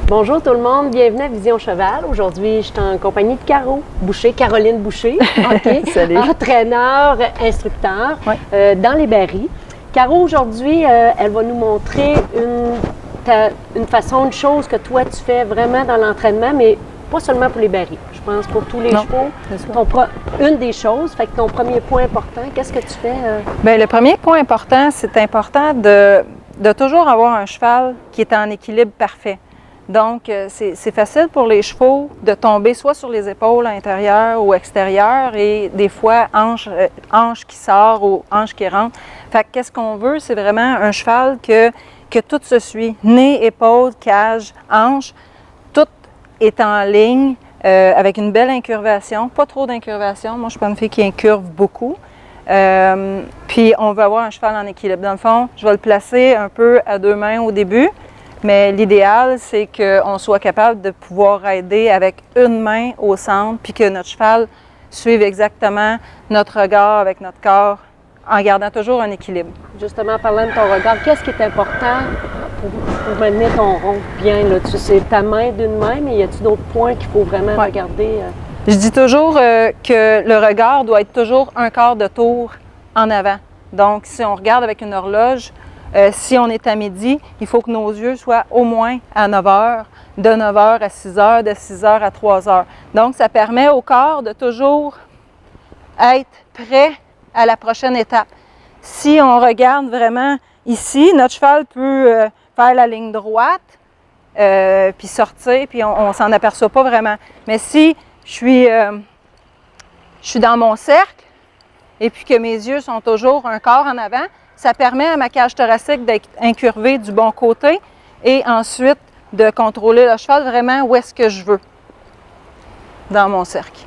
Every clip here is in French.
Bonjour tout le monde, bienvenue à Vision Cheval. Aujourd'hui, je suis en compagnie de Caro Boucher, Caroline Boucher, Salut. Entraîneur, instructeur dans les Berries. Caro, aujourd'hui, elle va nous montrer une façon, une chose que toi tu fais vraiment dans l'entraînement, mais pas seulement pour les Berries. Je pense pour tous les chevaux. Une des choses, fait que ton premier point important, qu'est-ce que tu fais? Bien, le premier point important, c'est important de toujours avoir un cheval qui est en équilibre parfait. Donc, c'est facile pour les chevaux de tomber soit sur les épaules intérieures ou extérieures et des fois hanche qui sort ou hanche qui rentre. Fait que qu'est-ce qu'on veut? C'est vraiment un cheval que tout se suit. Nez, épaules, cage, hanche, tout est en ligne avec une belle incurvation, pas trop d'incurvation. Moi, je suis pas une fille qui incurve beaucoup. Puis, on veut avoir un cheval en équilibre. Dans le fond, je vais le placer un peu à deux mains au début. Mais l'idéal, c'est qu'on soit capable de pouvoir aider avec une main au centre, puis que notre cheval suive exactement notre regard avec notre corps, en gardant toujours un équilibre. Justement, en parlant de ton regard, qu'est-ce qui est important pour maintenir ton rond bien? Là? C'est ta main d'une main, mais y a-t-il d'autres points qu'il faut vraiment regarder? Je dis toujours que le regard doit être toujours un quart de tour en avant. Donc, si on regarde avec une horloge, si on est à midi, il faut que nos yeux soient au moins à 9 heures, de 9 heures à 6 heures, de 6 heures à 3 heures. Donc, ça permet au corps de toujours être prêt à la prochaine étape. Si on regarde vraiment ici, notre cheval peut faire la ligne droite, puis sortir, puis on ne s'en aperçoit pas vraiment. Mais si je suis dans mon cercle et puis que mes yeux sont toujours un quart en avant, ça permet à ma cage thoracique d'être incurvée du bon côté et ensuite de contrôler le cheval vraiment où est-ce que je veux dans mon cercle.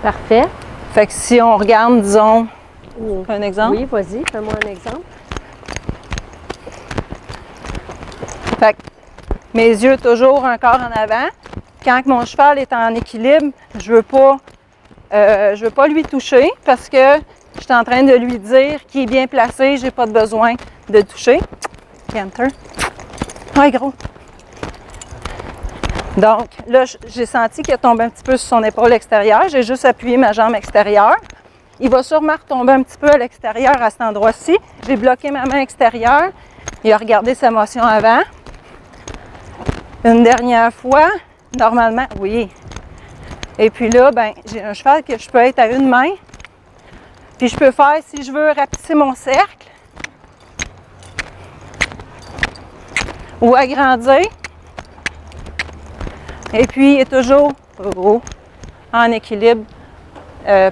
Parfait. Fait que si on regarde, disons, un exemple. Oui, vas-y, fais-moi un exemple. Fait que mes yeux toujours un quart en avant. Quand mon cheval est en équilibre, je veux pas lui toucher parce que je suis en train de lui dire qu'il est bien placé, j'ai pas de besoin de toucher. Canter. Ouais, gros. Donc, là, j'ai senti qu'il a tombé un petit peu sur son épaule extérieure. J'ai juste appuyé ma jambe extérieure. Il va sûrement retomber un petit peu à l'extérieur à cet endroit-ci. J'ai bloqué ma main extérieure. Il a regardé sa motion avant. Une dernière fois, normalement, oui. Et puis là, ben, j'ai un cheval que je peux être à une main. Puis je peux faire, si je veux, rapetisser mon cercle ou agrandir. Et puis, il est toujours en équilibre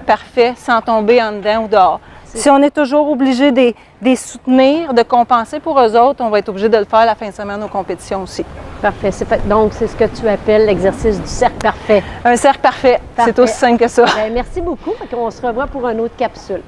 parfait, sans tomber en dedans ou dehors. Si on est toujours obligé de les soutenir, de compenser pour eux autres, on va être obligé de le faire la fin de semaine aux compétitions aussi. Parfait. Donc, c'est ce que tu appelles l'exercice du cercle parfait. Un cercle parfait. C'est aussi simple que ça. Bien, merci beaucoup. On se revoit pour une autre capsule.